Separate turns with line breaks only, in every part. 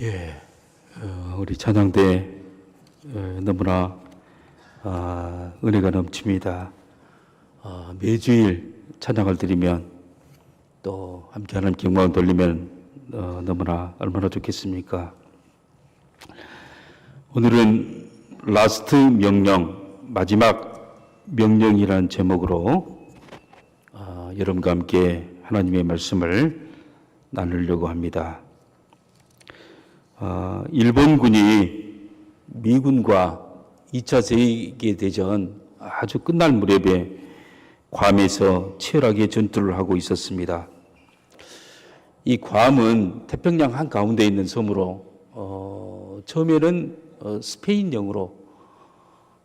예, 우리 찬양대 너무나 은혜가 넘칩니다. 매주일 찬양을 드리면 또 함께 하나님께 영광을 돌리면 너무나 얼마나 좋겠습니까? 오늘은 라스트 명령, 마지막 명령이라는 제목으로 여러분과 함께 하나님의 말씀을 나누려고 합니다. 일본군이 미군과 2차 세계대전 아주 끝날 무렵에 괌에서 치열하게 전투를 하고 있었습니다. 이 괌은 태평양 한가운데 있는 섬으로 처음에는 스페인령으로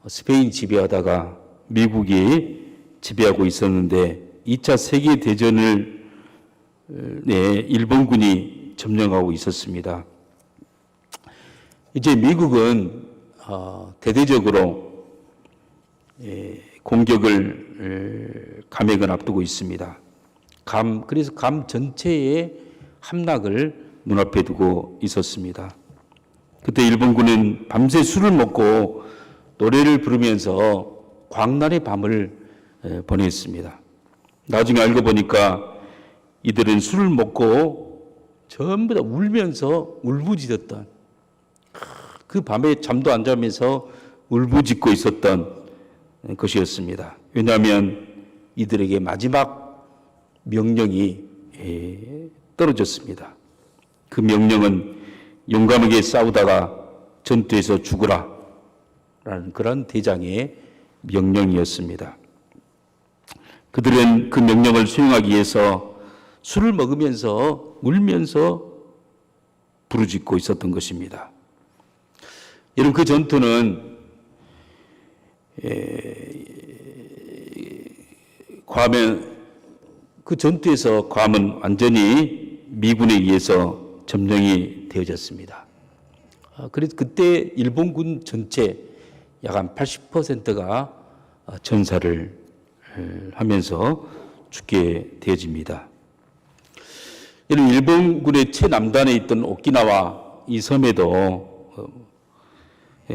스페인 지배하다가 미국이 지배하고 있었는데 2차 세계대전을 일본군이 점령하고 있었습니다. 이제 미국은 대대적으로 공격을 감액을 앞두고 있습니다. 그래서 괌 전체의 함락을 눈앞에 두고 있었습니다. 그때 일본군은 밤새 술을 먹고 노래를 부르면서 광란의 밤을 보냈습니다. 나중에 알고 보니까 이들은 술을 먹고 전부 다 울면서 울부짖었던, 그 밤에 잠도 안 자면서 울부짖고 있었던 것이었습니다. 왜냐하면 이들에게 마지막 명령이 떨어졌습니다. 그 명령은 용감하게 싸우다가 전투에서 죽으라 라는 그런 대장의 명령이었습니다. 그들은 그 명령을 수행하기 위해서 술을 먹으면서 울면서 부르짖고 있었던 것입니다. 여러분, 그 전투는 그 전투에서 괌은 완전히 미군에 의해서 점령이 되어졌습니다. 그래서 그때 일본군 전체 약 한 80%가 전사를 하면서 죽게 되어집니다. 일본군의 최남단에 있던 오키나와 이 섬에도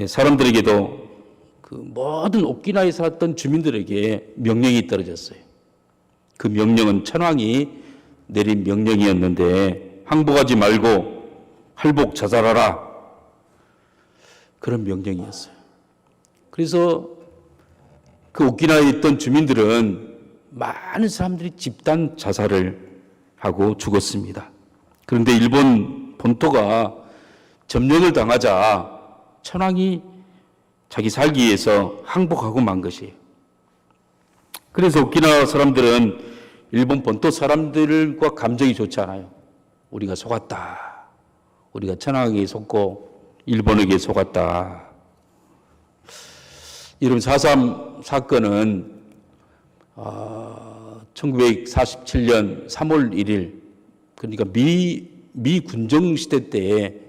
사람들에게도 그 모든 오키나와에 살았던 주민들에게 명령이 떨어졌어요. 그 명령은 천황이 내린 명령이었는데 항복하지 말고 할복 자살하라, 그런 명령이었어요. 그래서 그 오키나와에 있던 주민들은 많은 사람들이 집단 자살을 하고 죽었습니다. 그런데 일본 본토가 점령을 당하자 천황이 자기 살기 위해서 항복하고 만 것이에요. 그래서 오키나와 사람들은 일본 본토 사람들과 감정이 좋지 않아요. 우리가 속았다. 우리가 천황에게 속고 일본에게 속았다. 이런 4.3 사건은 1947년 3월 1일, 그러니까 미 군정 시대 때에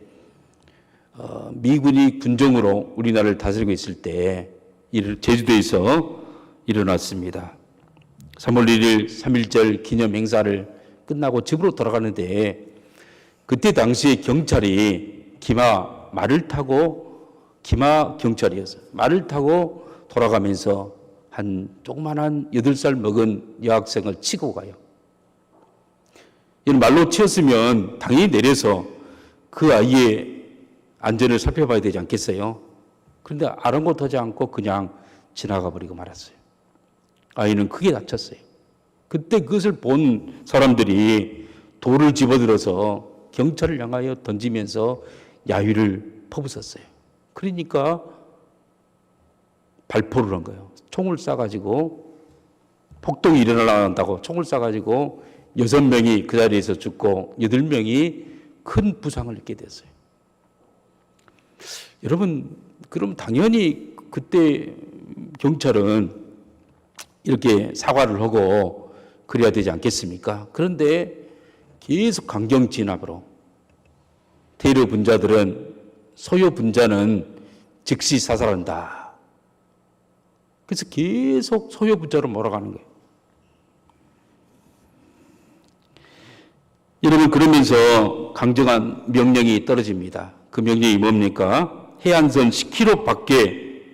미군이 군정으로 우리나라를 다스리고 있을 때 제주도에서 일어났습니다. 3월 1일 3.1절 기념 행사를 끝나고 집으로 돌아가는데 그때 당시에 경찰이 말을 타고, 기마 경찰이었어요. 말을 타고 돌아가면서 한 조그만한 8살 먹은 여학생을 치고 가요. 이런 말로 치었으면 당연히 내려서 그 아이의 안전을 살펴봐야 되지 않겠어요? 그런데 아랑곳하지 않고 그냥 지나가 버리고 말았어요. 아이는 크게 다쳤어요. 그때 그것을 본 사람들이 돌을 집어들어서 경찰을 향하여 던지면서 야유를 퍼붓었어요. 그러니까 발포를 한 거예요. 총을 쏴가지고, 폭동이 일어난다고 총을 쏴가지고 6명이 그 자리에서 죽고 8명이 큰 부상을 입게 됐어요. 여러분, 그럼 당연히 그때 경찰은 이렇게 사과를 하고 그래야 되지 않겠습니까? 그런데 계속 강경 진압으로 테러 분자들은 소요 분자는 즉시 사살한다. 그래서 계속 소요 분자로 몰아가는 거예요. 여러분, 그러면서 강정한 명령이 떨어집니다. 그 명령이 뭡니까? 해안선 10km 밖에,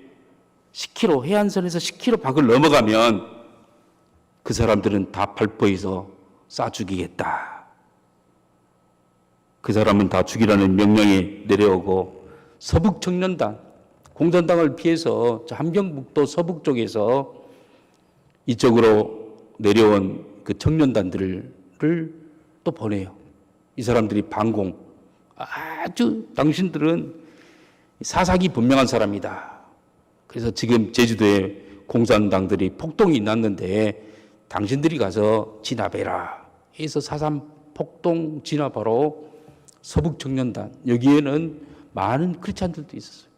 10km, 해안선에서 10km 밖을 넘어가면 그 사람들은 다 발포해서 쏴 죽이겠다. 그 사람은 다 죽이라는 명령이 내려오고, 서북청년단, 공산당을 피해서 함경북도 서북 쪽에서 이쪽으로 내려온 그 청년단들을 또 보내요. 이 사람들이 반공, 아주 당신들은 사사기 분명한 사람이다. 그래서 지금 제주도에 공산당들이 폭동이 났는데 당신들이 가서 진압해라. 해서 4.3 폭동 진압하러 서북청년단, 여기에는 많은 크리스찬들도 있었어요.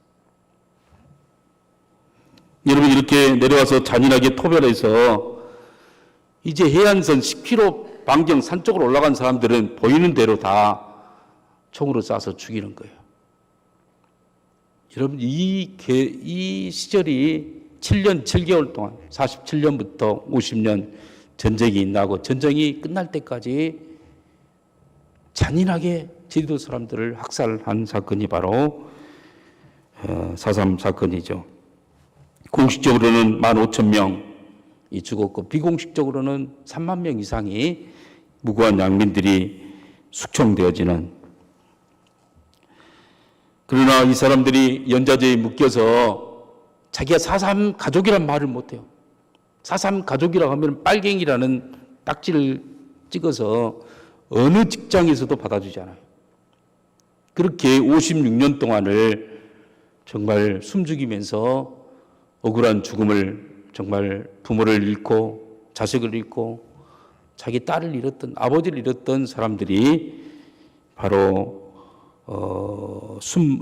여러분, 이렇게 내려와서 잔인하게 토벌해서 이제 해안선 10km 반경 산 쪽으로 올라간 사람들은 보이는 대로 다 총으로 쏴서 죽이는 거예요. 여러분, 이 시절이 7년 7개월 동안, 47년부터 50년 전쟁이 나고 전쟁이 끝날 때까지 잔인하게 제주도 사람들을 학살한 사건이 바로 4.3 사건이죠. 공식적으로는 15,000명이 죽었고 비공식적으로는 3만 명 이상이 무고한 양민들이 숙청되어지는. 그러나 이 사람들이 연좌제에 묶여서 자기가 4.3 가족이란 말을 못해요. 4.3 가족이라고 하면 빨갱이라는 딱지를 찍어서 어느 직장에서도 받아주지 않아요. 그렇게 56년 동안을 정말 숨죽이면서 억울한 죽음을, 정말 부모를 잃고 자식을 잃고 자기 딸을 잃었던, 아버지를 잃었던 사람들이 바로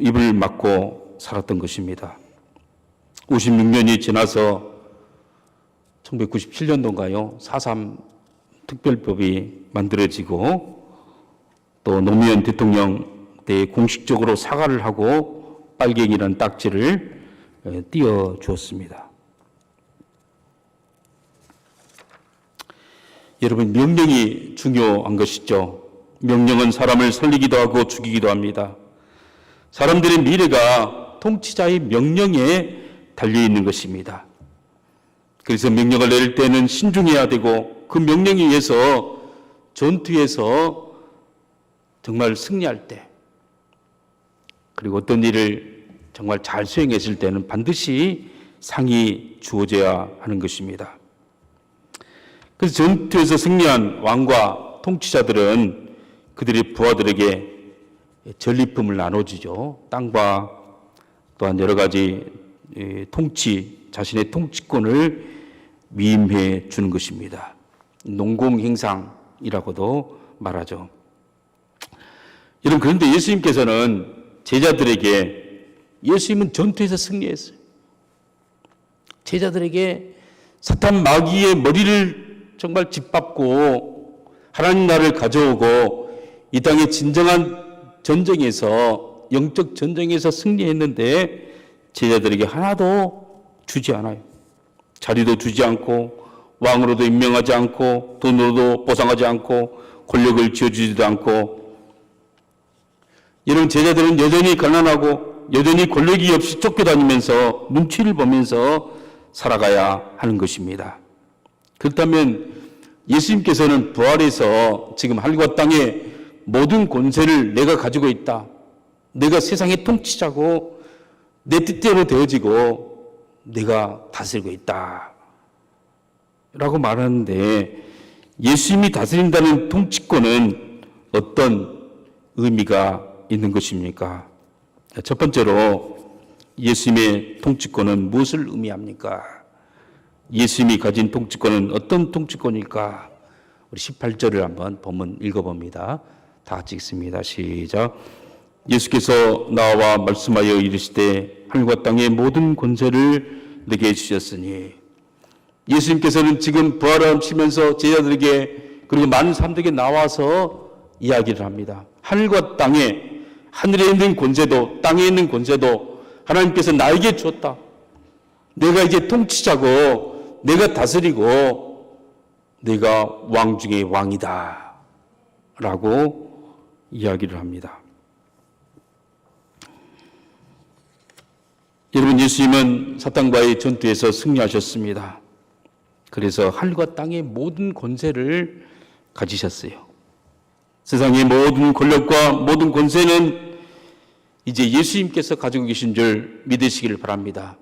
입을 막고 살았던 것입니다. 56년이 지나서 1997년도인가요? 4.3 특별법이 만들어지고 또 노무현 대통령 때 공식적으로 사과를 하고 빨갱이라는 딱지를 띄워주었습니다. 여러분, 명령이 중요한 것이죠. 명령은 사람을 살리기도 하고 죽이기도 합니다. 사람들의 미래가 통치자의 명령에 달려있는 것입니다. 그래서 명령을 내릴 때는 신중해야 되고 그 명령에 의해서 전투에서 정말 승리할 때, 그리고 어떤 일을 정말 잘 수행했을 때는 반드시 상이 주어져야 하는 것입니다. 그래서 전투에서 승리한 왕과 통치자들은 그들의 부하들에게 전리품을 나눠주죠. 땅과 또한 여러 가지 자신의 통치권을 위임해 주는 것입니다. 농공행상이라고도 말하죠. 여러분, 그런데 예수님께서는 제자들에게, 예수님은 전투에서 승리했어요. 제자들에게 사탄 마귀의 머리를 정말 짓밟고 하나님 나라를 가져오고 이 땅의 진정한 전쟁에서, 영적 전쟁에서 승리했는데 제자들에게 하나도 주지 않아요. 자리도 주지 않고 왕으로도 임명하지 않고 돈으로도 보상하지 않고 권력을 지어주지도 않고. 여러분, 제자들은 여전히 가난하고 여전히 권력이 없이 쫓겨다니면서 눈치를 보면서 살아가야 하는 것입니다. 그렇다면 예수님께서는 부활해서 지금 하늘과 땅의 모든 권세를 내가 가지고 있다, 내가 세상의 통치자고 내 뜻대로 되어지고 내가 다스리고 있다 라고 말하는데, 예수님이 다스린다는 통치권은 어떤 의미가 있는 것입니까? 첫 번째로 예수님의 통치권은 무엇을 의미합니까? 예수님이 가진 통치권은 어떤 통치권일까? 우리 18절을 한번 본문 읽어봅니다. 다 같이 읽습니다. 시작. 예수께서 나와 말씀하여 이르시되 하늘과 땅의 모든 권세를 내게 주셨으니. 예수님께서는 지금 부활하시면서 제자들에게 그리고 많은 사람들에게 나와서 이야기를 합니다. 하늘과 땅에, 하늘에 있는 권세도 땅에 있는 권세도 하나님께서 나에게 주었다. 내가 이제 통치자고 내가 다스리고 내가 왕 중의 왕이다 라고 이야기를 합니다. 여러분, 예수님은 사탄과의 전투에서 승리하셨습니다. 그래서 하늘과 땅의 모든 권세를 가지셨어요. 세상의 모든 권력과 모든 권세는 이제 예수님께서 가지고 계신 줄 믿으시기를 바랍니다.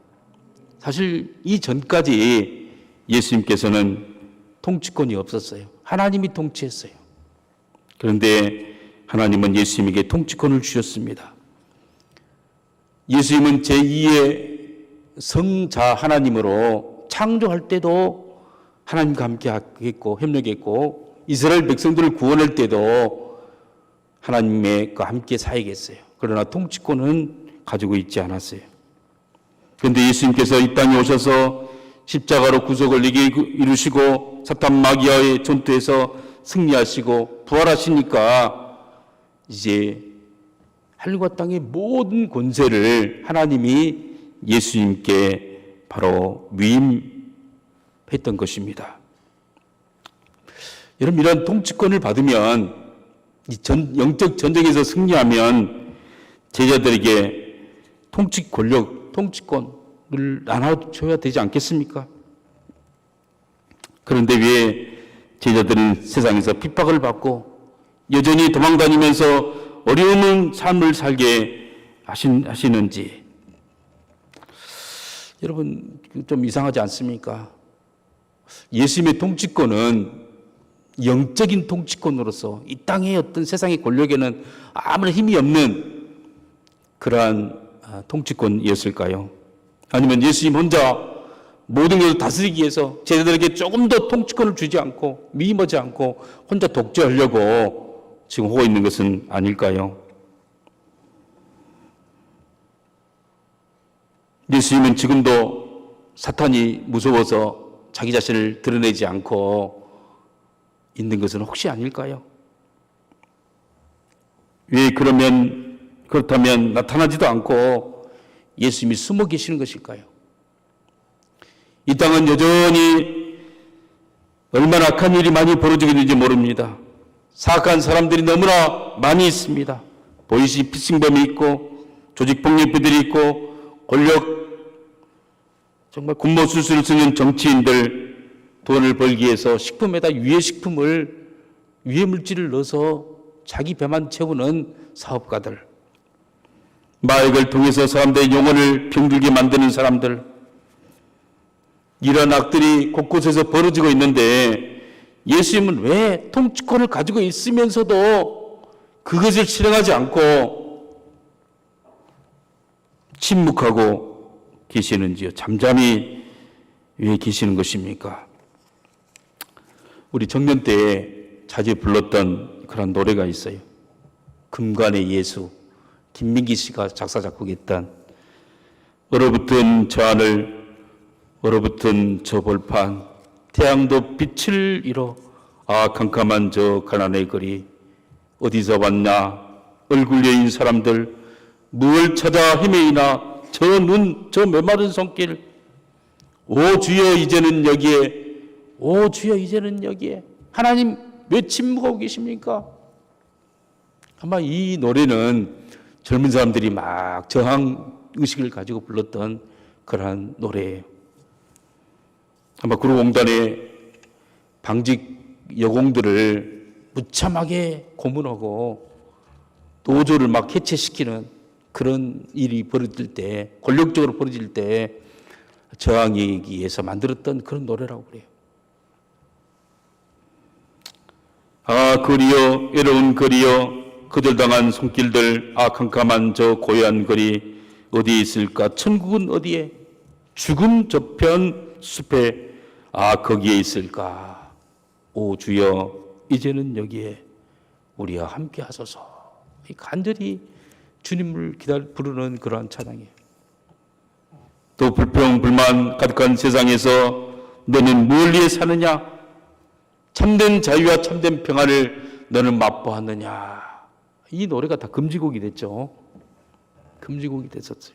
사실 이전까지 예수님께서는 통치권이 없었어요. 하나님이 통치했어요. 그런데 하나님은 예수님에게 통치권을 주셨습니다. 예수님은 제2의 성자 하나님으로 창조할 때도 하나님과 함께 했고 협력했고, 이스라엘 백성들을 구원할 때도 하나님과 함께 사역했어요. 그러나 통치권은 가지고 있지 않았어요. 그런데 예수님께서 이 땅에 오셔서 십자가로 구속을 이루시고 사탄 마귀와의 전투에서 승리하시고 부활하시니까 이제 하늘과 땅의 모든 권세를 하나님이 예수님께 바로 위임했던 것입니다. 여러분, 이런 통치권을 받으면, 영적 전쟁에서 승리하면 제자들에게 통치 권력, 통치권을 나눠줘야 되지 않겠습니까? 그런데 왜 제자들은 세상에서 핍박을 받고 여전히 도망다니면서 어려운 삶을 살게 하시는지, 여러분, 좀 이상하지 않습니까? 예수님의 통치권은 영적인 통치권으로서 이 땅의 어떤 세상의 권력에는 아무런 힘이 없는 그러한 통치권이었을까요? 아니면 예수님 혼자 모든 것을 다스리기 위해서 제자들에게 조금 더 통치권을 주지 않고 위임하지 않고 혼자 독재하려고 지금 하고 있는 것은 아닐까요? 예수님은 지금도 사탄이 무서워서 자기 자신을 드러내지 않고 있는 것은 혹시 아닐까요? 왜 그렇다면 나타나지도 않고 예수님이 숨어 계시는 것일까요? 이 땅은 여전히 얼마나 악한 일이 많이 벌어지고 있는지 모릅니다. 사악한 사람들이 너무나 많이 있습니다. 보이시 피싱범이 있고 조직폭력배들이 있고 권력, 정말 군모술수를 쓰는 정치인들, 돈을 벌기 위해서 식품에다 유해 물질을 넣어서 자기 배만 채우는 사업가들, 마약을 통해서 사람들의 영혼을 병들게 만드는 사람들, 이런 악들이 곳곳에서 벌어지고 있는데 예수님은 왜 통치권을 가지고 있으면서도 그것을 실행하지 않고 침묵하고 계시는지요? 잠잠히 왜 계시는 것입니까? 우리 청년 때에 자주 불렀던 그런 노래가 있어요. 금관의 예수, 김민기 씨가 작사 작곡했던 얼어붙은 저 하늘, 얼어붙은 저 벌판, 태양도 빛을 잃어 캄캄한 저 가난의 거리, 어디서 왔나 얼굴 여인 사람들, 무얼 찾아 헤매이나 저 눈, 저 메마른 손길, 오 주여 이제는 여기에, 오 주여 이제는 여기에. 하나님 왜 침묵하고 계십니까? 아마 이 노래는 젊은 사람들이 막 저항 의식을 가지고 불렀던 그러한 노래예요. 아마 구로공단의 방직 여공들을 무참하게 고문하고 노조를 막 해체시키는 그런 일이 벌어질 때, 권력적으로 벌어질 때 저항하기 위해서 만들었던 그런 노래라고 그래요. 아 거리여, 외로운 거리여, 거절당한 손길들, 캄캄한 저 고요한 거리, 어디에 있을까? 천국은 어디에? 죽음 저편 숲에 거기에 있을까? 오 주여 이제는 여기에 우리와 함께 하소서. 간절히 주님을 부르는 그러한 찬양이에요. 또 불평 불만 가득한 세상에서 너는 뭘 위해 사느냐? 참된 자유와 참된 평안을 너는 맛보았느냐? 이 노래가 다 금지곡이 됐죠. 금지곡이 됐었어요.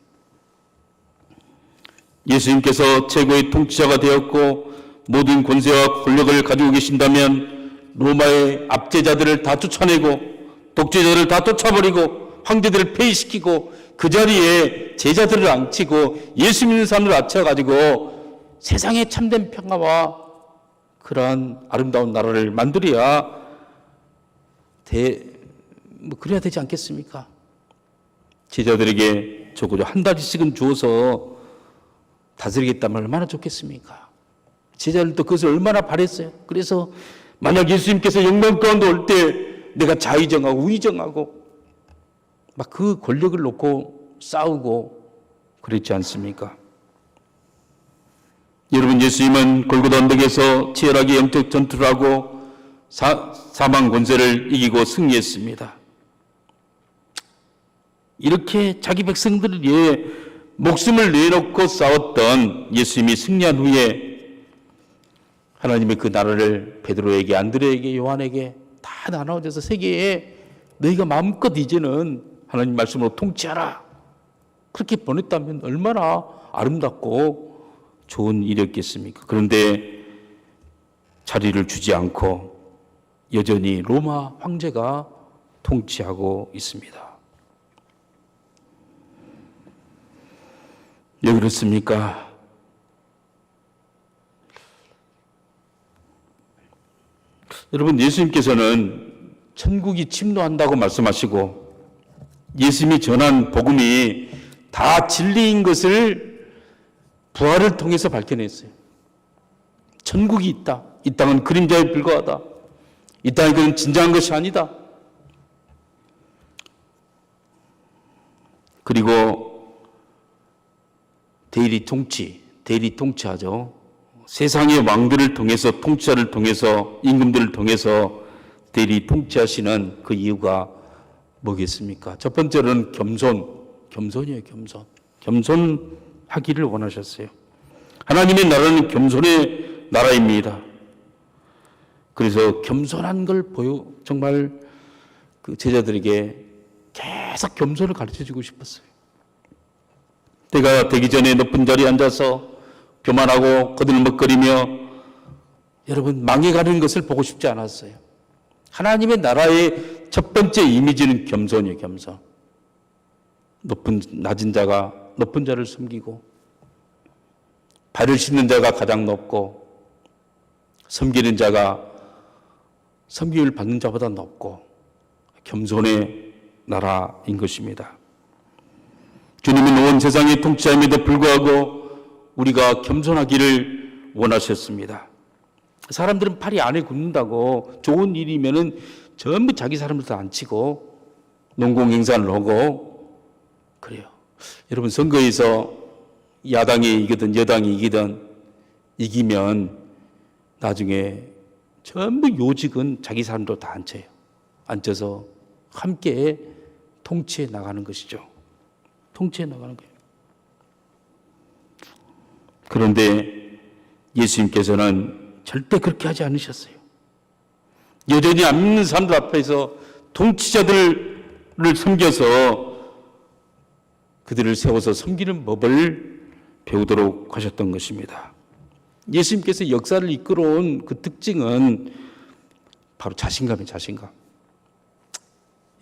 예수님께서 최고의 통치자가 되었고 모든 권세와 권력을 가지고 계신다면 로마의 압제자들을 다 쫓아내고 독재자들을 다 쫓아버리고 황제들을 폐위시키고 그 자리에 제자들을 앉히고 예수 믿는 사람들을 앉혀가지고 세상에 참된 평화와 그러한 아름다운 나라를 만들어야 그래야 되지 않겠습니까? 제자들에게 적어도 한 달씩은 주어서 다스리겠다면 얼마나 좋겠습니까? 제자들도 그것을 얼마나 바랬어요. 그래서 만약 예수님께서 영광 가운데 올 때 내가 좌의정하고 우의정하고 막 그 권력을 놓고 싸우고 그랬지 않습니까? 여러분, 예수님은 골고다 언덕에서 치열하게 영적 전투를 하고 사망 권세를 이기고 승리했습니다. 이렇게 자기 백성들을 위해 목숨을 내놓고 싸웠던 예수님이 승리한 후에 하나님의 그 나라를 베드로에게, 안드레에게, 요한에게 다 나눠줘서 세계에 너희가 마음껏 이제는 하나님 말씀으로 통치하라, 그렇게 보냈다면 얼마나 아름답고 좋은 일이었겠습니까? 그런데 자리를 주지 않고 여전히 로마 황제가 통치하고 있습니다. 왜 그렇습니까? 여러분, 예수님께서는 천국이 침노한다고 말씀하시고 예수님이 전한 복음이 다 진리인 것을 부활을 통해서 밝혀냈어요. 천국이 있다. 이 땅은 그림자에 불과하다. 이 땅이 그런 진정한 것이 아니다. 그리고 대리 통치하죠. 세상의 왕들을 통해서, 통치자를 통해서, 임금들을 통해서 대리 통치하시는 그 이유가 뭐겠습니까? 첫 번째로는 겸손이에요. 겸손하기를 원하셨어요. 하나님의 나라는 겸손의 나라입니다. 그래서 겸손한 걸 정말 그 제자들에게 계속 겸손을 가르쳐주고 싶었어요. 때가 되기 전에 높은 자리에 앉아서 교만하고 거들먹거리며 여러분 망해가는 것을 보고 싶지 않았어요. 하나님의 나라의 첫 번째 이미지는 겸손이에요. 겸손. 낮은 자가 높은 자를 섬기고 발을 씻는 자가 가장 높고 섬기는 자가 섬김을 받는 자보다 높고 겸손의 나라인 것입니다. 주님은 온 세상의 통치함에도 불구하고 우리가 겸손하기를 원하셨습니다. 사람들은 팔이 안에 굽는다고 좋은 일이면은 전부 자기 사람들 다 앉히고 농공행사를 하고 그래요. 여러분, 선거에서 야당이 이기든 여당이 이기면 나중에 전부 요직은 자기 사람들 다 앉혀요. 앉혀서 함께 통치해 나가는 것이죠. 통치해 나가는 거예요. 그런데 예수님께서는 절대 그렇게 하지 않으셨어요. 여전히 안 믿는 사람들 앞에서 통치자들을 섬겨서 그들을 세워서 섬기는 법을 배우도록 하셨던 것입니다. 예수님께서 역사를 이끌어온 그 특징은 바로 자신감이에요. 자신감.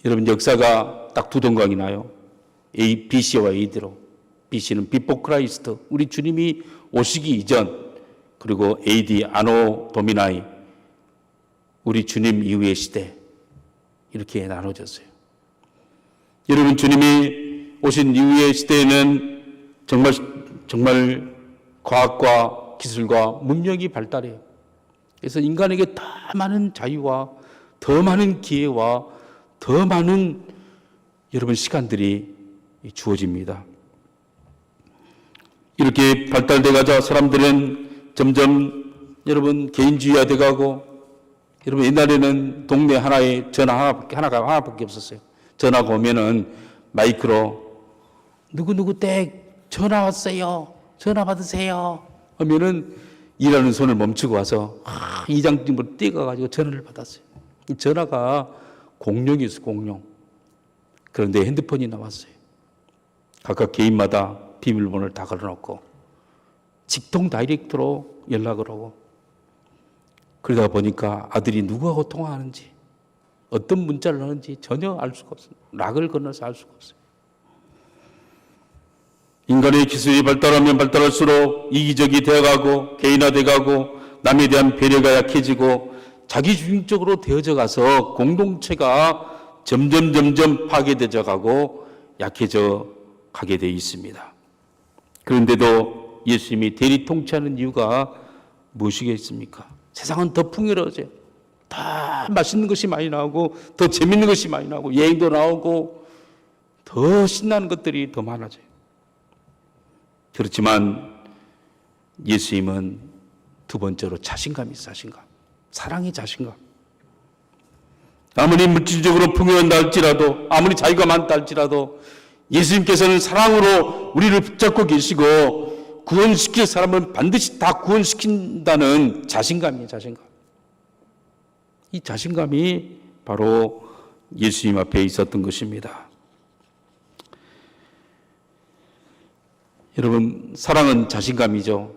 여러분, 역사가 딱 두 동강이 나요. BC와 AD로. BC는 비포 크라이스트, 우리 주님이 오시기 이전, 그리고 AD, 아노 도미나이, 우리 주님 이후의 시대, 이렇게 나눠졌어요. 여러분, 주님이 오신 이후의 시대에는 정말 과학과 기술과 문명이 발달해요. 그래서 인간에게 더 많은 자유와 더 많은 기회와 더 많은 여러분 시간들이 주어집니다. 이렇게 발달돼 가자 사람들은 점점 여러분 개인주의화 돼 가고, 여러분 옛날에는 동네 하나에 하나가 하나밖에 없었어요. 전화가 오면은 마이크로 누구 댁 전화 왔어요. 전화 받으세요. 하면은 일하는 손을 멈추고 와서 이장님으로 뛰어가가지고 전화를 받았어요. 이 전화가 공룡이었어요. 공룡. 그런데 핸드폰이 나왔어요. 각각 개인마다 비밀번호를 다 걸어놓고 직통 다이렉트로 연락을 하고, 그러다 보니까 아들이 누구하고 통화하는지, 어떤 문자를 하는지 전혀 알 수가 없어요. 락을 건너서 알 수가 없어요. 인간의 기술이 발달하면 발달할수록 이기적이 되어가고 개인화되어가고 남에 대한 배려가 약해지고 자기중심적으로 되어져 가서 공동체가 점점 파괴되어 가고 약해져 가게 되어 있습니다. 그런데도 예수님이 대리 통치하는 이유가 무엇이겠습니까? 세상은 더 풍요로워져요. 더 맛있는 것이 많이 나오고 더 재밌는 것이 많이 나오고 여행도 나오고 더 신나는 것들이 더 많아져요. 그렇지만 예수님은 두 번째로 자신감이 있어요. 자신감. 사랑의 자신감. 아무리 물질적으로 풍요한다 할지라도, 아무리 자유가 많다 할지라도 예수님께서는 사랑으로 우리를 붙잡고 계시고 구원시킬 사람은 반드시 다 구원시킨다는 자신감이에요. 자신감. 이 자신감이 바로 예수님 앞에 있었던 것입니다. 여러분, 사랑은 자신감이죠.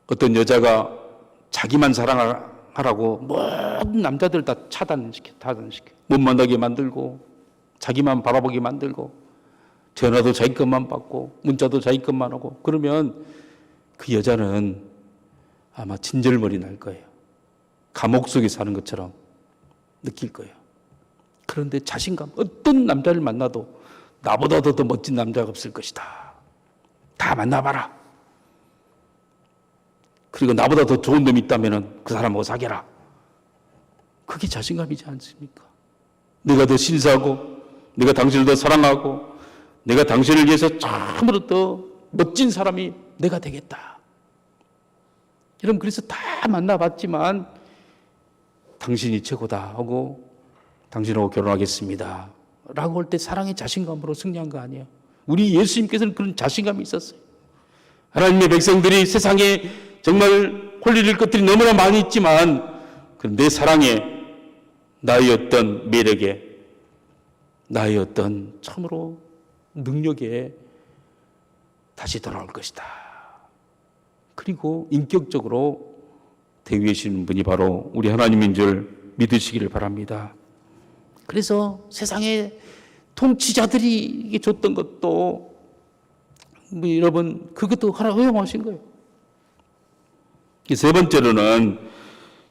어떤 여자가 자기만 사랑하라고 모든 남자들 다 차단시켜. 못 만나게 만들고 자기만 바라보게 만들고 전화도 자기 것만 받고 문자도 자기 것만 하고 그러면 그 여자는 아마 진절머리 날 거예요. 감옥 속에 사는 것처럼 느낄 거예요. 그런데 자신감, 어떤 남자를 만나도 나보다도 더 멋진 남자가 없을 것이다. 다 만나봐라. 그리고 나보다 더 좋은 놈이 있다면 그 사람하고 사귀라. 그게 자신감이지 않습니까? 내가 더 신사하고 내가 당신을 더 사랑하고 내가 당신을 위해서 참으로 더 멋진 사람이 내가 되겠다. 여러분, 그래서 다 만나봤지만 당신이 최고다 하고 당신하고 결혼하겠습니다 라고 할 때 사랑의 자신감으로 승리한 거 아니에요. 우리 예수님께서는 그런 자신감이 있었어요. 하나님의 백성들이 세상에 정말 홀리릴 것들이 너무나 많이 있지만 내 사랑에, 나의 어떤 매력에, 나의 어떤 참으로 능력에 다시 돌아올 것이다. 그리고 인격적으로 대위하시는 분이 바로 우리 하나님인 줄 믿으시기를 바랍니다. 그래서 세상의 통치자들이 줬던 것도 여러분 그것도 하나 허용하신 거예요. 세 번째로는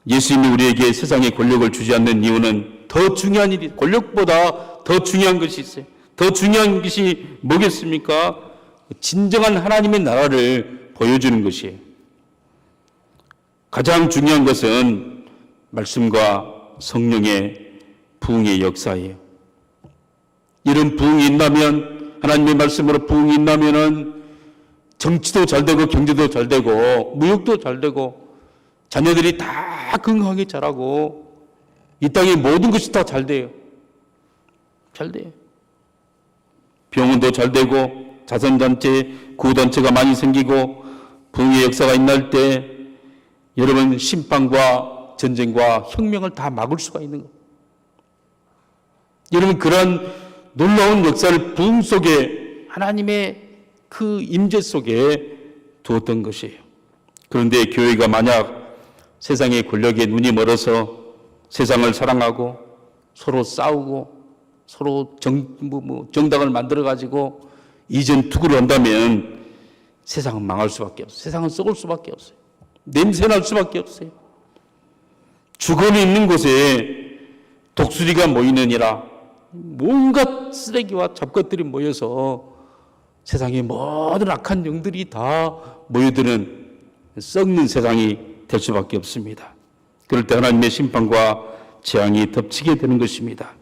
예수님이 우리에게 세상의 권력을 주지 않는 이유는 더 중요한 일이, 권력보다 더 중요한 것이 있어요. 더 중요한 것이 뭐겠습니까? 진정한 하나님의 나라를 보여주는 것이에요. 가장 중요한 것은 말씀과 성령의 부흥의 역사예요. 이런 부흥이 있다면, 하나님의 말씀으로 부흥이 있다면은 정치도 잘 되고 경제도 잘 되고 무역도 잘 되고 자녀들이 다 건강하게 자라고 이 땅의 모든 것이 다 잘 돼요. 잘 돼요. 병원도 잘 되고 자선단체, 구호단체가 많이 생기고 부흥의 역사가 일어날 때 여러분 심판과 전쟁과 혁명을 다 막을 수가 있는 거예요. 여러분 그런 놀라운 역사를 부흥 속에 하나님의 그 임재 속에 두었던 것이에요. 그런데 교회가 만약 세상의 권력에 눈이 멀어서 세상을 사랑하고 서로 싸우고 서로 정당을 만들어가지고 이전 투구를 한다면 세상은 망할 수밖에 없어요. 세상은 썩을 수밖에 없어요. 냄새날 수밖에 없어요. 주거니 있는 곳에 독수리가 모이느니라 온갖 쓰레기와 잡것들이 모여서 세상의 모든 악한 영들이 다 모여드는 썩는 세상이 될 수밖에 없습니다. 그럴 때 하나님의 심판과 재앙이 덮치게 되는 것입니다.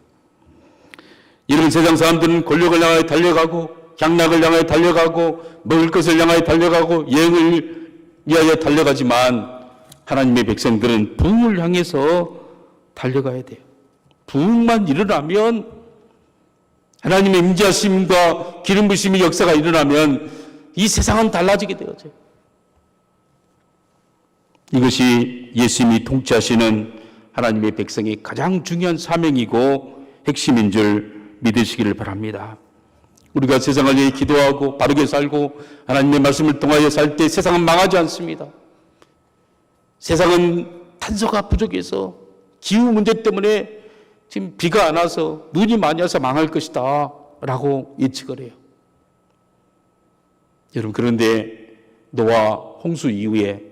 이런 세상 사람들은 권력을 향하여 달려가고 향락을 향하여 달려가고 먹을 것을 향하여 달려가고 여행을 위하여 달려가지만 하나님의 백성들은 부흥을 향해서 달려가야 돼요. 부흥만 일어나면 하나님의 임재하심과 기름 부으심의 역사가 일어나면 이 세상은 달라지게 되어져요. 이것이 예수님이 통치하시는 하나님의 백성의 가장 중요한 사명이고 핵심인 줄 믿으시기를 바랍니다. 우리가 세상을 위해 기도하고 바르게 살고 하나님의 말씀을 통하여 살 때 세상은 망하지 않습니다. 세상은 탄소가 부족해서 기후 문제 때문에 지금 비가 안 와서 눈이 많이 와서 망할 것이다 라고 예측을 해요. 여러분, 그런데 노아 홍수 이후에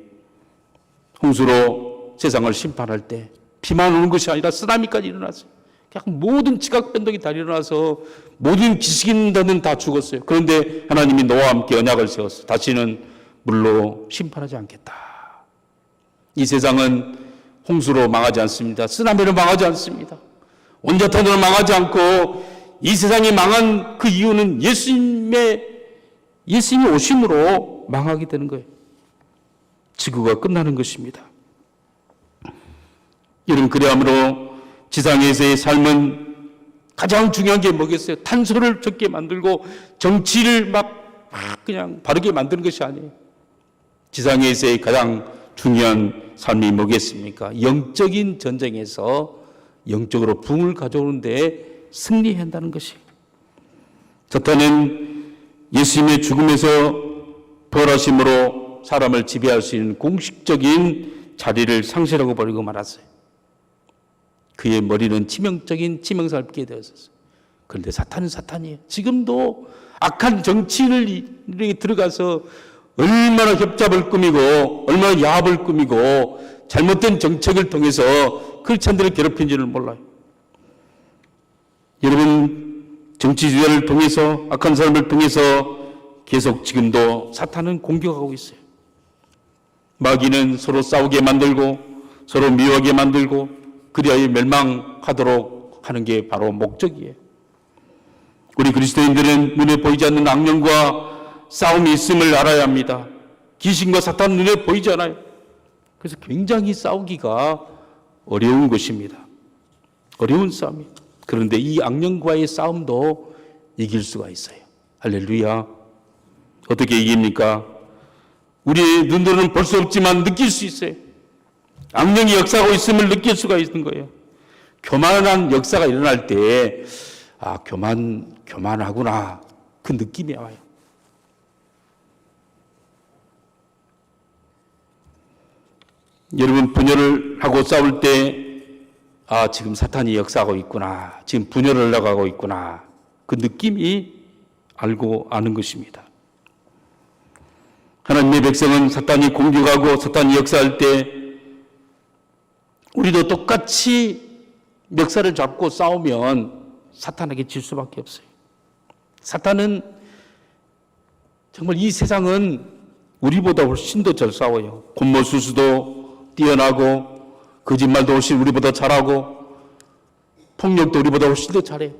홍수로 세상을 심판할 때 비만 오는 것이 아니라 쓰나미까지 일어났어요. 그냥 모든 지각 변동이 다 일어나서 모든 지식인들은 다 죽었어요. 그런데 하나님이 노아와 함께 언약을 세웠어요. 다시는 물로 심판하지 않겠다. 이 세상은 홍수로 망하지 않습니다. 쓰나미로 망하지 않습니다. 온자탄으로 망하지 않고 이 세상이 망한 그 이유는 예수님이 오심으로 망하게 되는 거예요. 지구가 끝나는 것입니다. 여러분, 그래야므로 지상에서의 삶은 가장 중요한 게 뭐겠어요? 탄소를 적게 만들고 정치를 막 그냥 바르게 만드는 것이 아니에요. 지상에서의 가장 중요한 삶이 뭐겠습니까? 영적인 전쟁에서 영적으로 부흥을 가져오는데 승리한다는 것이. 사탄은 예수님의 죽음에서 벌하심으로 사람을 지배할 수 있는 공식적인 자리를 상실하고 버리고 말았어요. 그의 머리는 치명적인 치명상을 입게 되었었어요. 그런데 사탄은 사탄이에요. 지금도 악한 정치인을 들어가서 얼마나 협잡을 꾸미고 얼마나 야합을 꾸미고 잘못된 정책을 통해서 크리스찬들을 괴롭힌지를 몰라요. 여러분, 정치 지도자를 통해서 악한 사람을 통해서 계속 지금도 사탄은 공격하고 있어요. 마귀는 서로 싸우게 만들고 서로 미워하게 만들고 그리하여 멸망하도록 하는 게 바로 목적이에요. 우리 그리스도인들은 눈에 보이지 않는 악령과 싸움이 있음을 알아야 합니다. 귀신과 사탄 눈에 보이지 않아요. 그래서 굉장히 싸우기가 어려운 것입니다. 어려운 싸움이에요. 그런데 이 악령과의 싸움도 이길 수가 있어요. 할렐루야. 어떻게 이깁니까? 우리의 눈으로는 볼 수 없지만 느낄 수 있어요. 악령이 역사하고 있음을 느낄 수가 있는 거예요. 교만한 역사가 일어날 때, 교만하구나. 그 느낌이 와요. 여러분, 분열을 하고 싸울 때, 지금 사탄이 역사하고 있구나. 지금 분열을 나가고 있구나. 그 느낌이 아는 것입니다. 하나님의 백성은 사탄이 공격하고 사탄이 역사할 때 우리도 똑같이 멱살을 잡고 싸우면 사탄에게 질 수밖에 없어요. 사탄은 정말 이 세상은 우리보다 훨씬 더 잘 싸워요. 곤모수수도 뛰어나고 거짓말도 훨씬 우리보다 잘하고 폭력도 우리보다 훨씬 더 잘해요.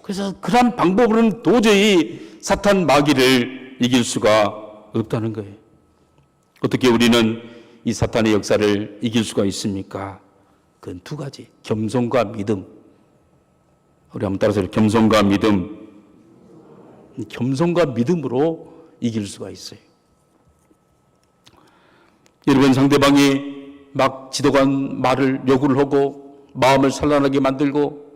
그래서 그런 방법으로는 도저히 사탄 마귀를 이길 수가 없다는 거예요. 어떻게 우리는 이 사탄의 역사를 이길 수가 있습니까? 그건 두 가지. 겸손과 믿음. 우리 한번 따라서 겸손과 믿음. 겸손과 믿음으로 이길 수가 있어요. 여러분, 상대방이 막 지도관 말을 요구를 하고 마음을 산란하게 만들고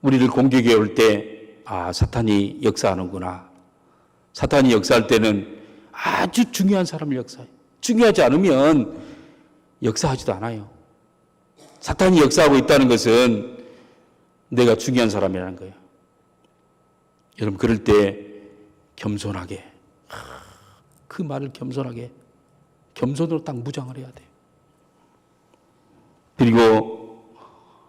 우리를 공격해 올 때 사탄이 역사하는구나. 사탄이 역사할 때는 아주 중요한 사람을 역사해요. 중요하지 않으면 역사하지도 않아요. 사탄이 역사하고 있다는 것은 내가 중요한 사람이라는 거예요. 여러분, 그럴 때 겸손하게, 그 말을 겸손으로 딱 무장을 해야 돼요. 그리고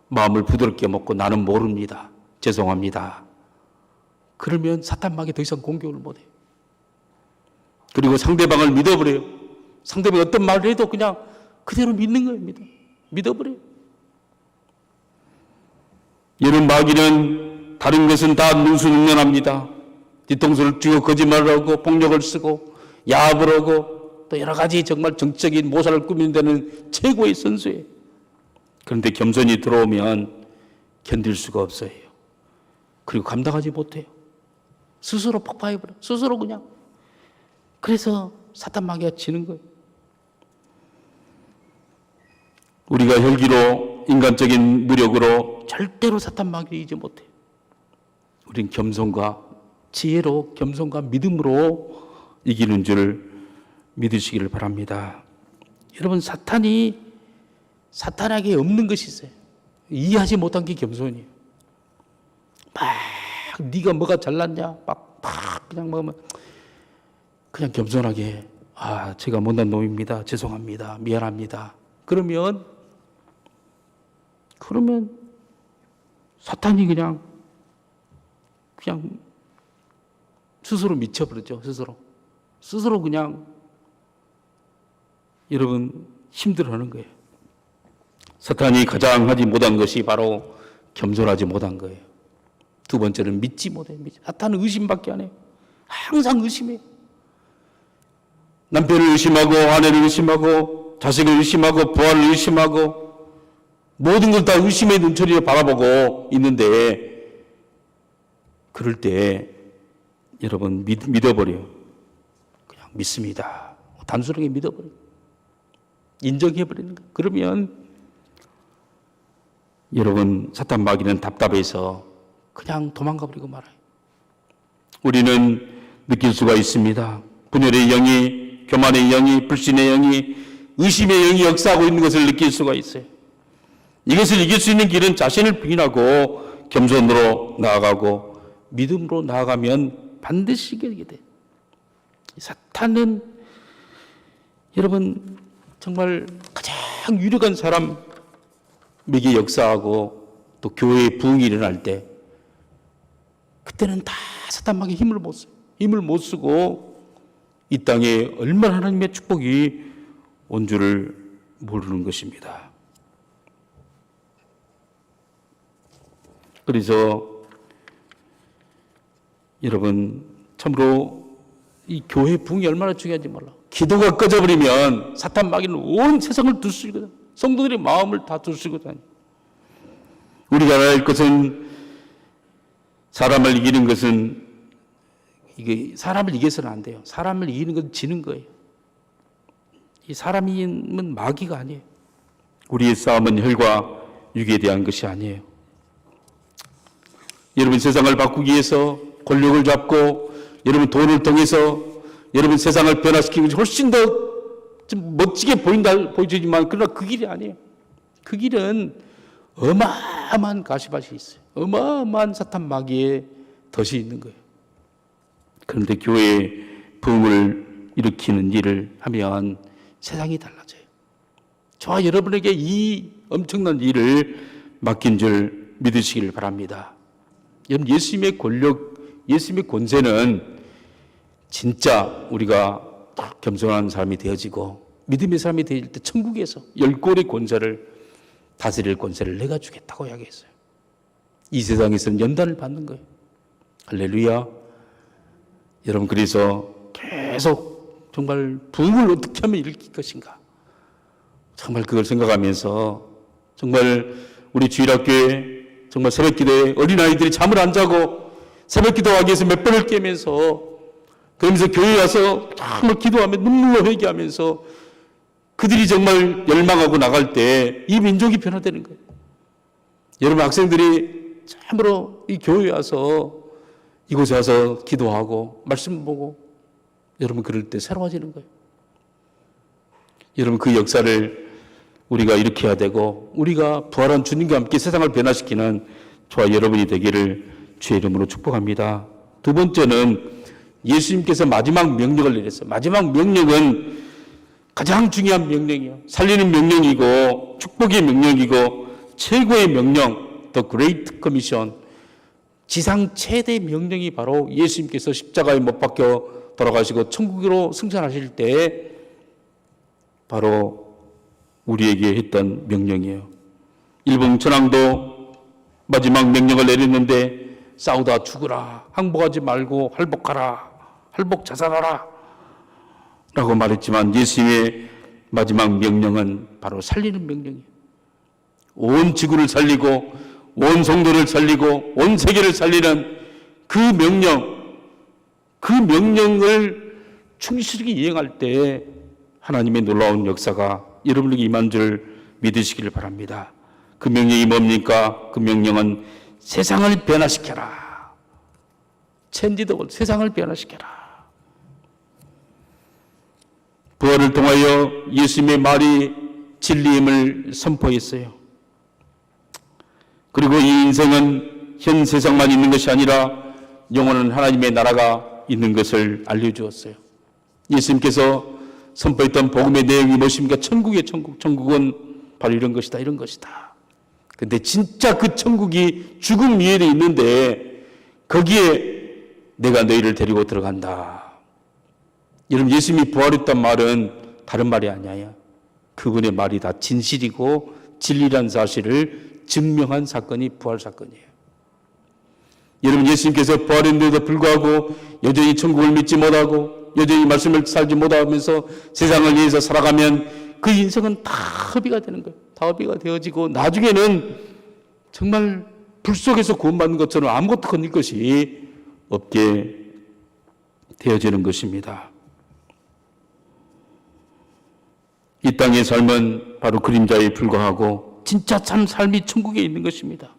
마음을 부드럽게 먹고 나는 모릅니다. 죄송합니다. 그러면 사탄 마귀 더 이상 공격을 못해요. 그리고 상대방을 믿어버려요. 상대방이 어떤 말을 해도 그냥 그대로 믿는 거예요. 믿어버려요. 여러분, 마귀는 다른 것은 다 능수능란합니다. 뒤통수를 쥐고 거짓말을 하고 폭력을 쓰고 야합을 하고 또 여러 가지 정말 정치적인 모사를 꾸미는 데는 최고의 선수예요. 그런데 겸손이 들어오면 견딜 수가 없어요. 그리고 감당하지 못해요. 스스로 폭파해버려. 스스로 그냥. 그래서 사탄 마귀가 지는 거예요. 우리가 혈기로 인간적인 무력으로 절대로 사탄 마귀를 이기지 못해요. 우린 겸손과 지혜로, 겸손과 믿음으로 이기는 줄 믿으시기를 바랍니다. 여러분, 사탄에게 없는 것이 있어요. 이해하지 못한 게 겸손이에요. 막 네가 뭐가 잘났냐? 막 그냥 그냥 겸손하게 제가 못난 놈입니다. 죄송합니다. 미안합니다. 그러면 사탄이 그냥 스스로 미쳐버리죠. 스스로 그냥 여러분 힘들어하는 거예요. 사탄이 가장 하지 못한 것이 바로 겸손하지 못한 거예요. 두 번째는 믿지 못해요. 사탄은 의심밖에 안 해요. 항상 의심해요. 남편을 의심하고 아내를 의심하고 자식을 의심하고 부하를 의심하고 모든 걸 다 의심의 눈초리로 바라보고 있는데 그럴 때 여러분 믿어버려요. 그냥 믿습니다. 단순하게 믿어버려요. 인정해버리는 거예요. 그러면 여러분 사탄 마귀는 답답해서 그냥 도망가버리고 말아요. 우리는 느낄 수가 있습니다. 분열의 영이, 교만의 영이, 불신의 영이, 의심의 영이 역사하고 있는 것을 느낄 수가 있어요. 이것을 이길 수 있는 길은 자신을 부인하고 겸손으로 나아가고 믿음으로 나아가면 반드시 이기게 돼요. 사탄은 여러분 정말 가장 유력한 사람에게 역사하고 또 교회에 부흥이 일어날 때 그때는 다 사탄 마귀 힘을 못 써요. 힘을 못 쓰고 이 땅에 얼마나 하나님의 축복이 온 줄을 모르는 것입니다. 그래서 여러분 참으로 이 교회 부흥이 얼마나 중요한지 몰라. 기도가 꺼져버리면 사탄 마귀는 온 세상을 두수거든. 성도들의 마음을 다 두수거든. 우리가 알아야 것은 사람을 이기는 것은 이게 사람을 이겨서는 안 돼요. 사람을 이기는 건 지는 거예요. 이 사람이 이기는 마귀가 아니에요. 우리의 싸움은 혈과 육에 대한 것이 아니에요. 여러분 세상을 바꾸기 위해서 권력을 잡고 여러분 돈을 통해서 여러분 세상을 변화시키는 것이 훨씬 더 좀 멋지게 보여지지만 그러나 그 길이 아니에요. 그 길은 어마어마한 가시밭이 있어요. 어마어마한 사탄 마귀의 덫이 있는 거예요. 그런데 교회에 부흥을 일으키는 일을 하면 세상이 달라져요. 저와 여러분에게 이 엄청난 일을 맡긴 줄 믿으시길 바랍니다. 여러분 예수님의 권력, 예수님의 권세는 진짜 우리가 겸손한 사람이 되어지고 믿음의 사람이 되어질 때 천국에서 열골의 권세를 다스릴 권세를 내가 주겠다고 이야기했어요. 이 세상에서는 연단을 받는 거예요. 할렐루야. 여러분 그래서 계속 정말 부흥을 어떻게 하면 일으킬 것인가. 정말 그걸 생각하면서 정말 우리 주일학교에 정말 새벽기도에 어린아이들이 잠을 안 자고 새벽기도하기 위해서 몇 번을 깨면서 그러면서 교회에 와서 정말 기도하며 눈물로 회개하면서 그들이 정말 열망하고 나갈 때 이 민족이 변화되는 거예요. 여러분 학생들이 참으로 이 교회에 와서 이곳에 와서 기도하고 말씀 보고 여러분 그럴 때 새로워지는 거예요. 여러분 그 역사를 우리가 일으켜야 되고 우리가 부활한 주님과 함께 세상을 변화시키는 저와 여러분이 되기를 주의 이름으로 축복합니다. 두 번째는 예수님께서 마지막 명령을 내렸어요. 마지막 명령은 가장 중요한 명령이에요. 살리는 명령이고 축복의 명령이고 최고의 명령, The Great Commission, 지상 최대 명령이 바로 예수님께서 십자가에 못 박혀 돌아가시고 천국으로 승천하실 때 바로 우리에게 했던 명령이에요. 일본 천황도 마지막 명령을 내렸는데 싸우다 죽으라, 항복하지 말고 할복하라, 할복 자살하라 라고 말했지만 예수님의 마지막 명령은 바로 살리는 명령이에요. 온 지구를 살리고 온 성도를 살리고 온 세계를 살리는 그 명령을 충실히 이행할 때 하나님의 놀라운 역사가 여러분에게 임한 줄 믿으시기를 바랍니다. 그 명령이 뭡니까? 그 명령은 세상을 변화시켜라. 체인지 더 월드, 세상을 변화시켜라. 부활을 통하여 예수님의 말이 진리임을 선포했어요. 그리고 이 인생은 현 세상만 있는 것이 아니라 영원한 하나님의 나라가 있는 것을 알려주었어요. 예수님께서 선포했던 복음의 내용이 무엇입니까? 천국의 천국, 천국은 바로 이런 것이다, 이런 것이다. 근데 진짜 그 천국이 죽음 위에 있는데 거기에 내가 너희를 데리고 들어간다. 여러분, 예수님이 부활했단 말은 다른 말이 아니에요. 그분의 말이 다 진실이고 진리란 사실을 증명한 사건이 부활 사건이에요. 여러분, 예수님께서 부활했는데도 불구하고 여전히 천국을 믿지 못하고 여전히 말씀을 살지 못하면서 세상을 위해서 살아가면 그 인생은 다 허비가 되는 거예요. 다 허비가 되어지고 나중에는 정말 불 속에서 구원받는 것처럼 아무것도 건질 것이 없게 되어지는 것입니다. 이 땅의 삶은 바로 그림자에 불과하고 진짜 참 삶이 천국에 있는 것입니다.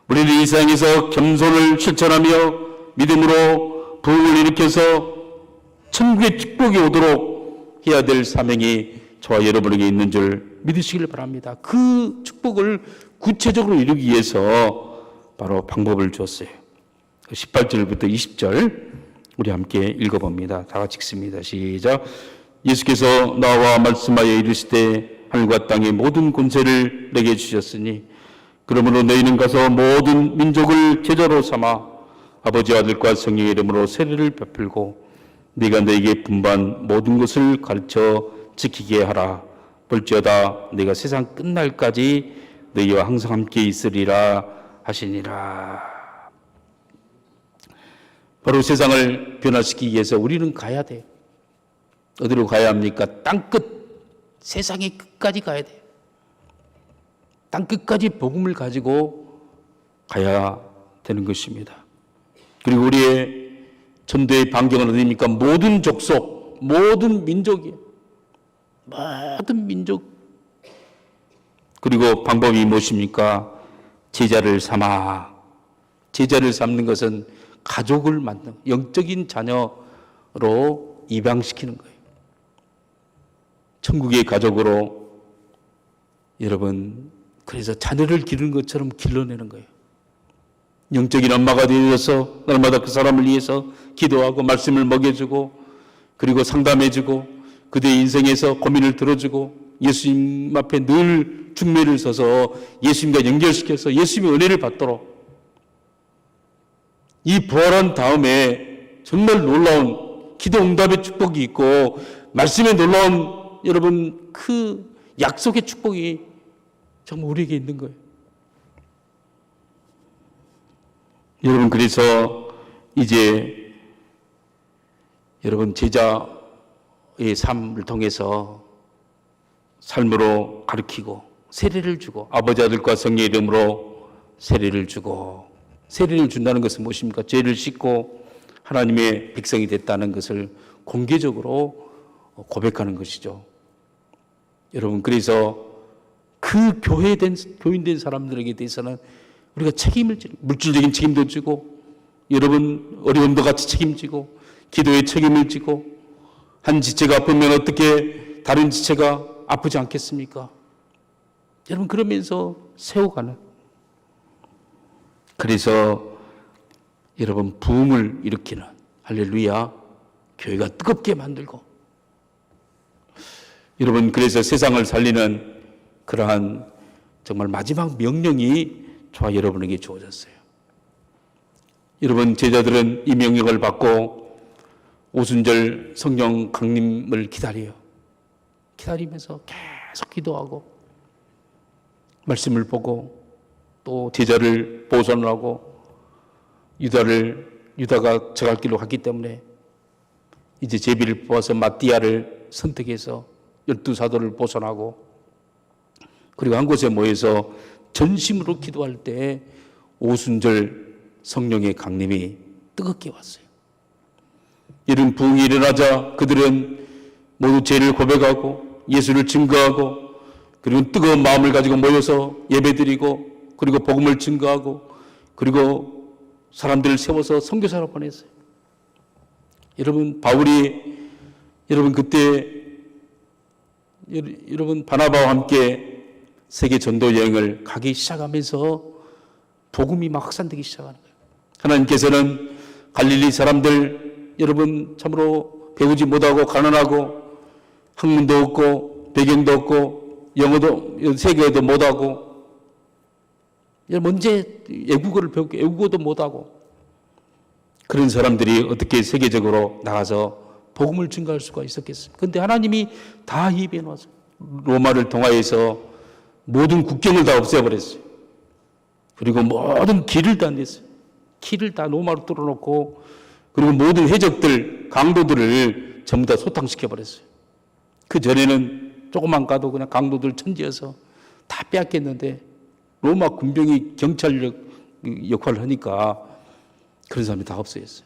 우리는 이 세상에서 겸손을 실천하며 믿음으로 부흥을 일으켜서 천국의 축복이 오도록 해야 될 사명이 저와 여러분에게 있는 줄 믿으시길 바랍니다. 그 축복을 구체적으로 이루기 위해서 바로 방법을 주었어요. 18절부터 20절 우리 함께 읽어봅니다. 다 같이 읽습니다. 시작. 예수께서 나와 말씀하여 이르시되 하늘과 땅의 모든 권세를 내게 주셨으니 그러므로 너희는 가서 모든 민족을 제자로 삼아 아버지 아들과 성령의 이름으로 세례를 베풀고 네가 너희에게 분반 모든 것을 가르쳐 지키게 하라. 볼지어다 내가 세상 끝날까지 너희와 항상 함께 있으리라 하시니라. 바로 세상을 변화시키기 위해서 우리는 가야 돼요. 어디로 가야 합니까? 땅끝, 세상의 끝까지 가야 돼요. 땅끝까지 복음을 가지고 가야 되는 것입니다. 그리고 우리의 전도의 반경은 어디입니까? 모든 족속, 모든 민족이에요. 모든 민족. 그리고 방법이 무엇입니까? 제자를 삼아. 제자를 삼는 것은 가족을 만드는, 영적인 자녀로 입양시키는 거예요. 천국의 가족으로 여러분, 그래서 자녀를 기르는 것처럼 길러내는 거예요. 영적인 엄마가 되어서 날마다 그 사람을 위해서 기도하고 말씀을 먹여주고 그리고 상담해주고 그들의 인생에서 고민을 들어주고 예수님 앞에 늘 중매를 서서 예수님과 연결시켜서 예수님의 은혜를 받도록 이 부활한 다음에 정말 놀라운 기도 응답의 축복이 있고 말씀에 놀라운 여러분 그 약속의 축복이 정말 우리에게 있는 거예요. 여러분, 그래서 이제 여러분 제자의 삶을 통해서 삶으로 가르치고 세례를 주고 아버지 아들과 성령의 이름으로 세례를 주고 세례를 준다는 것은 무엇입니까? 죄를 씻고 하나님의 백성이 됐다는 것을 공개적으로 고백하는 것이죠. 여러분, 그래서 그 교인된 사람들에게 대해서는 우리가 책임을 지고 물질적인 책임도 지고 여러분 어려움도 같이 책임지고 기도의 책임을 지고 한 지체가 아프면 어떻게 다른 지체가 아프지 않겠습니까? 여러분, 그러면서 세워가는, 그래서 여러분 부흥을 일으키는 할렐루야 교회가 뜨겁게 만들고 여러분, 그래서 세상을 살리는 그러한 정말 마지막 명령이 저와 여러분에게 주어졌어요. 여러분, 제자들은 이 명령을 받고 오순절 성령 강림을 기다려요. 기다리면서 계속 기도하고 말씀을 보고 또 제자를 보존하고 유다가 저갈 길로 갔기 때문에 이제 제비를 뽑아서 마띠아를 선택해서 12사도를 보존하고 그리고 한 곳에 모여서 전심으로 기도할 때 오순절 성령의 강림이 뜨겁게 왔어요. 이런 부흥이 일어나자 그들은 모두 죄를 고백하고 예수를 증거하고 그리고 뜨거운 마음을 가지고 모여서 예배드리고 그리고 복음을 증거하고 그리고 사람들을 세워서 선교사로 보냈어요. 여러분, 바울이 여러분 그때 여러분 바나바와 함께 세계 전도 여행을 가기 시작하면서 복음이 막 확산되기 시작하는 거예요. 하나님께서는 갈릴리 사람들 여러분 참으로 배우지 못하고 가난하고 학문도 없고 배경도 없고 영어도 세계어도 못하고 언제 외국어를 배우고 외국어도 못하고 그런 사람들이 어떻게 세계적으로 나가서 복음을 증거할 수가 있었겠어요. 그런데 하나님이 다 입에 놓아서 로마를 통하여서 모든 국경을 다 없애버렸어요. 그리고 모든 길을 다 냈어요. 길을 다 로마로 뚫어놓고 그리고 모든 해적들, 강도들을 전부 다 소탕시켜버렸어요. 그 전에는 조금만 가도 그냥 강도들 천지여서 다 빼앗겼는데 로마 군병이 경찰력 역할을 하니까 그런 사람이 다 없어졌어요.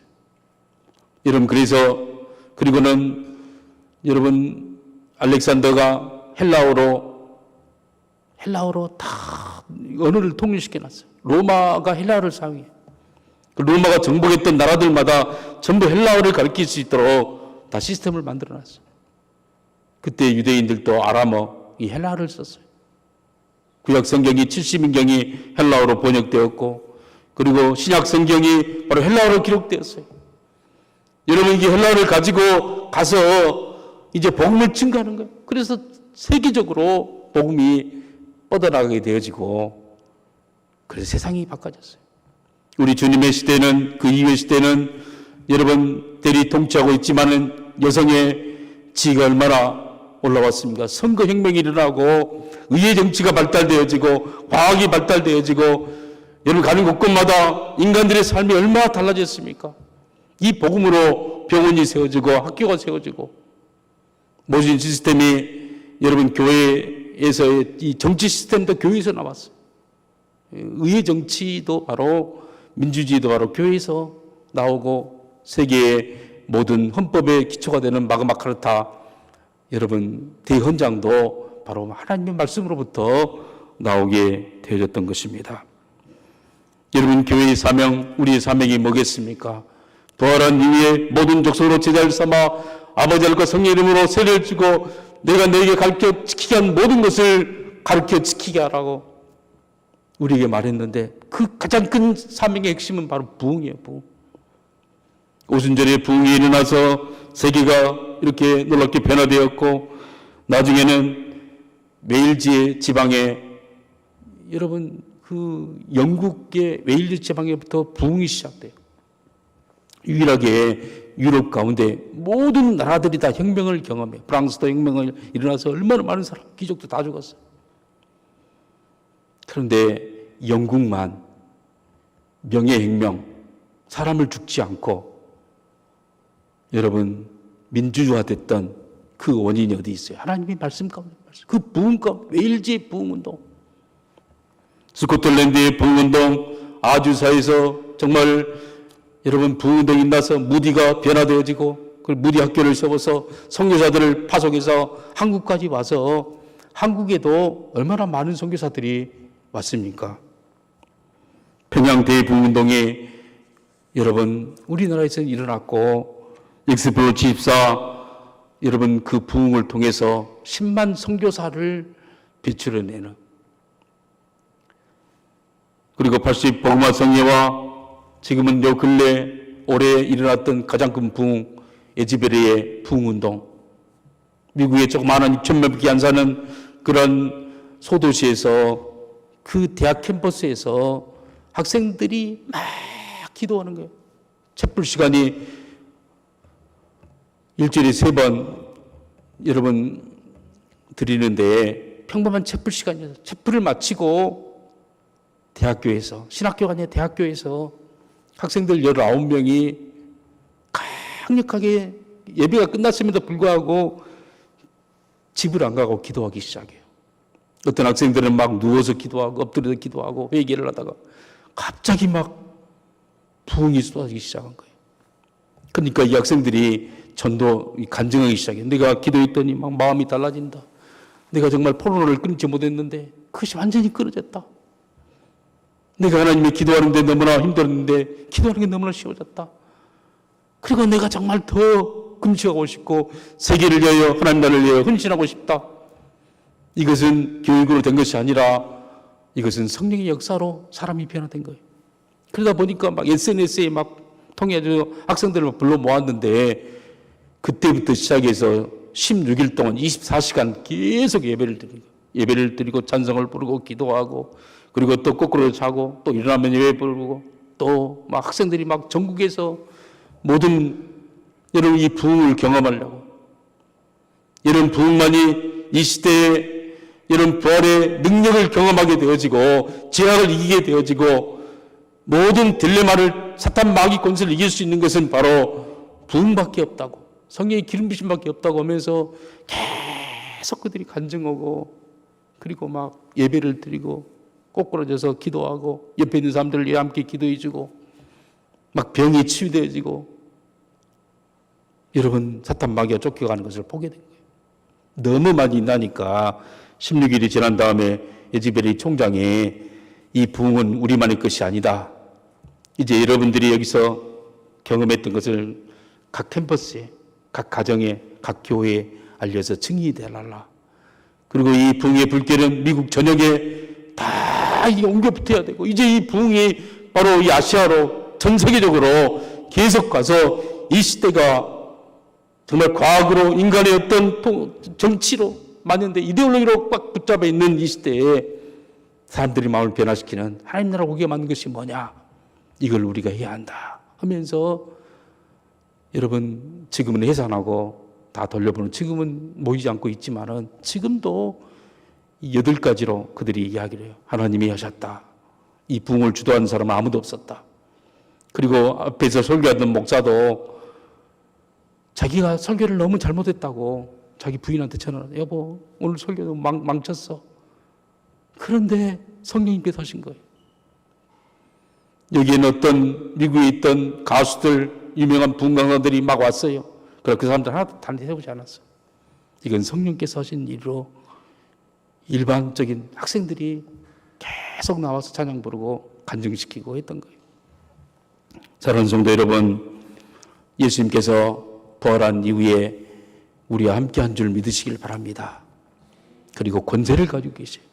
여러분 그래서 그리고는 여러분 알렉산더가 헬라어로 다 언어를 통일시켜놨어요. 로마가 헬라어를 사용해요. 로마가 정복했던 나라들마다 전부 헬라어를 가르칠 수 있도록 다 시스템을 만들어놨어요. 그때 유대인들도 아람어, 이 헬라어를 썼어요. 구약 성경이 70인경이 헬라어로 번역되었고 그리고 신약 성경이 바로 헬라어로 기록되었어요. 여러분 이게 헬라어를 가지고 가서 이제 복음을 증거하는 거예요. 그래서 세계적으로 복음이 뻗어나가게 되어지고 그래서 세상이 바꿔졌어요. 우리 주님의 시대는 그 이후의 시대는 여러분 대리 통치하고 있지만은 여성의 지위가 얼마나 올라왔습니까? 선거혁명이 일어나고 의회 정치가 발달되어지고 과학이 발달되어지고 여러분 가는 곳곳마다 인간들의 삶이 얼마나 달라졌습니까? 이 복음으로 병원이 세워지고 학교가 세워지고 모든 시스템이 여러분 교회에서의 이 정치 시스템도 교회에서 나왔어요. 의회 정치도 바로 민주주의도 바로 교회에서 나오고 세계의 모든 헌법의 기초가 되는 마그마 카르타 여러분 대헌장도 바로 하나님의 말씀으로부터 나오게 되어졌던 것입니다. 여러분 교회의 사명, 우리의 사명이 뭐겠습니까? 부활한 이후에 모든 족속으로 제자를 삼아 아버지 하나님과 성령 이름으로 세례를 주고 내가 너에게 가르쳐 지키게 한 모든 것을 가르쳐 지키게 하라고 우리에게 말했는데 그 가장 큰 사명의 핵심은 바로 부흥이에요. 부흥. 오순절에 부흥이 일어나서 세계가 이렇게 놀랍게 변화되었고 나중에는 웨일즈 지방에 여러분 그 영국의 웨일즈 지방에부터 부흥이 시작돼요. 유일하게 유럽 가운데 모든 나라들이 다 혁명을 경험해요. 프랑스도 혁명을 일어나서 얼마나 많은 사람, 귀족도 다 죽었어요. 그런데 영국만 명예혁명, 사람을 죽지 않고 여러분 민주주화됐던 그 원인이 어디 있어요? 하나님의 말씀 가운데 그 부흥 가운데 웨일즈의 부흥운동, 스코틀랜드의 부흥운동, 아주사에서 정말 여러분 부흥운동이 나서 무디가 변화되어지고 그 무디 학교를 세워서 선교사들을 파송해서 한국까지 와서 한국에도 얼마나 많은 선교사들이 왔습니까? 평양 대부흥운동이 여러분 우리나라에서 일어났고 엑스플로 집사 여러분 그 부흥을 통해서 10만 선교사를 배출해내는 그리고 80 복음화 성회와 지금은 요 근래 올해 일어났던 가장 큰 부흥 에즈베리의 부흥운동 미국에 조그마한 6,000명밖에 안 사는 그런 소도시에서 그 대학 캠퍼스에서 학생들이 막 기도하는 거예요. 촛불 시간이 일주일에 3번 여러분 드리는데 평범한 촛불 시간이어서 촛불을 마치고 대학교에서 신학교가 아니라 대학교에서 학생들 19명이 강력하게 예배가 끝났음에도 불구하고 집을 안 가고 기도하기 시작해요. 어떤 학생들은 막 누워서 기도하고 엎드려서 기도하고 회개를 하다가 갑자기 막 부흥이 쏟아지기 시작한 거예요. 그러니까 이 학생들이 전도 간증하기 시작해요. 내가 기도했더니 막 마음이 달라진다. 내가 정말 포로를 끊지 못했는데 그것이 완전히 끊어졌다. 내가 하나님의 기도하는데 너무나 힘들었는데 기도하는 게 너무나 쉬워졌다. 그리고 내가 정말 더 금식하고 싶고 세계를 위하여 하나님 나라를 위하여 헌신하고 싶다. 이것은 교육으로 된 것이 아니라 이것은 성령의 역사로 사람이 변화된 거예요. 그러다 보니까 막 SNS에 막 통해서 학생들을 불러 모았는데 그때부터 시작해서 16일 동안 24시간 계속 예배를 드리고 찬송을 부르고 기도하고 그리고 또 거꾸로 자고 또 일어나면 예배 부르고 또 막 학생들이 막 전국에서 모든 여러분 이 부흥을 경험하려고 이런 부흥만이 이 시대에 이런 부활의 능력을 경험하게 되어지고 죄악을 이기게 되어지고 모든 딜레마를 사탄 마귀 권세를 이길 수 있는 것은 바로 부흥밖에 없다고 성령의 기름 부심밖에 없다고 하면서 계속 그들이 간증하고 그리고 막 예배를 드리고 꼬꾸라져서 기도하고 옆에 있는 사람들을 위해 함께 기도해 주고 막 병이 치유되어지고 여러분 사탄 마귀가 쫓겨가는 것을 보게 된 거예요. 너무 많이 나니까 16일이 지난 다음에 예지벨이 총장이 이 부흥은 우리만의 것이 아니다. 이제 여러분들이 여기서 경험했던 것을 각 캠퍼스에, 각 가정에, 각 교회에 알려서 증인이 되달라. 그리고 이 부흥의 불길은 미국 전역에 다 이게 옮겨 붙어야 되고 이제 이 부흥이 바로 이 아시아로 전 세계적으로 계속 가서 이 시대가 정말 과학으로 인간의 어떤 정치로 만연돼 이데올로기로 꽉 붙잡아 있는 이 시대에 사람들이 마음을 변화시키는 하나님 나라 오게 만든 것이 뭐냐 이걸 우리가 해야 한다 하면서 여러분 지금은 해산하고 다 돌려보는 지금은 모이지 않고 있지만은 지금도 8가지로 그들이 이야기를 해요. 하나님이 하셨다. 이 부흥을 주도하는 사람은 아무도 없었다. 그리고 앞에서 설교하던 목사도 자기가 설교를 너무 잘못했다고 자기 부인한테 전화를 여보 오늘 설교도 망쳤어. 그런데 성령님께서 하신 거예요. 여기에는 어떤 미국에 있던 가수들 유명한 부흥강사들이 막 왔어요. 그러나 그 사람들 하나도 다 세우지 않았어요. 이건 성령께서 하신 일로 일반적인 학생들이 계속 나와서 찬양 부르고 간증시키고 했던 거예요. 사랑하는 성도 여러분, 예수님께서 부활한 이후에 우리와 함께 한 줄 믿으시길 바랍니다. 그리고 권세를 가지고 계세요.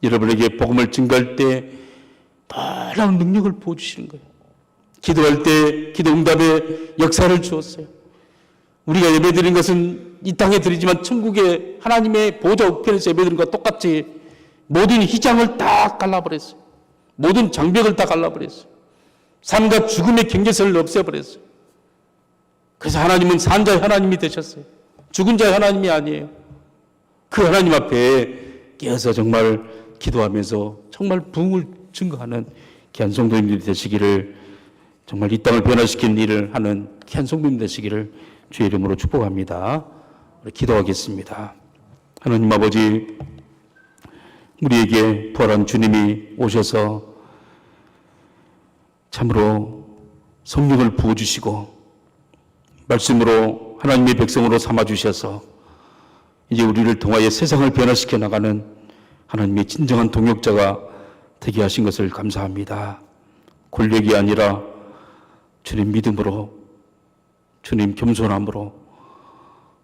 여러분에게 복음을 증거할 때 놀라운 능력을 부어주시는 거예요. 기도할 때 기도 응답의 역사를 주었어요. 우리가 예배드린 것은 이 땅에 드리지만 천국의 하나님의 보좌 우편에서 예배드린 것과 똑같이 모든 휘장을 다 갈라버렸어요. 모든 장벽을 다 갈라버렸어요. 삶과 죽음의 경계선을 없애버렸어요. 그래서 하나님은 산 자의 하나님이 되셨어요. 죽은 자의 하나님이 아니에요. 그 하나님 앞에 깨어서 정말 기도하면서 정말 부흥을 증거하는 귀한 성도님들이 되시기를 정말 이 땅을 변화시키는 일을 하는 귀한 성도님 되시기를 주의 이름으로 축복합니다. 우리 기도하겠습니다. 하나님 아버지 우리에게 부활한 주님이 오셔서 참으로 성령을 부어주시고 말씀으로 하나님의 백성으로 삼아주셔서 이제 우리를 통하여 세상을 변화시켜 나가는 하나님의 진정한 동역자가 되게 하신 것을 감사합니다. 권력이 아니라 주님 믿음으로 주님 겸손함으로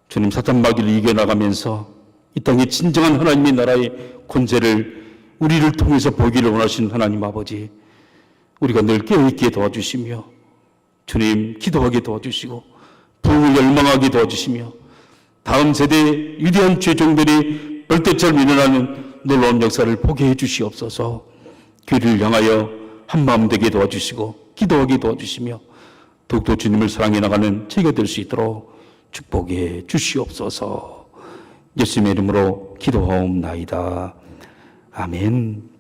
주님 사탄 마귀를 이겨나가면서 이 땅에 진정한 하나님의 나라의 권세를 우리를 통해서 보기를 원하시는 하나님 아버지 우리가 늘 깨어있게 도와주시며 주님 기도하게 도와주시고 부흥을 열망하게 도와주시며 다음 세대의 위대한 죄종들이 벌떼처럼 일어나는 놀라운 역사를 보게 해주시옵소서. 귀를 향하여 한마음 되게 도와주시고 기도하게 도와주시며 더욱더 주님을 사랑해 나가는 저희가 될 수 있도록 축복해 주시옵소서. 예수님의 이름으로 기도하옵나이다. 아멘.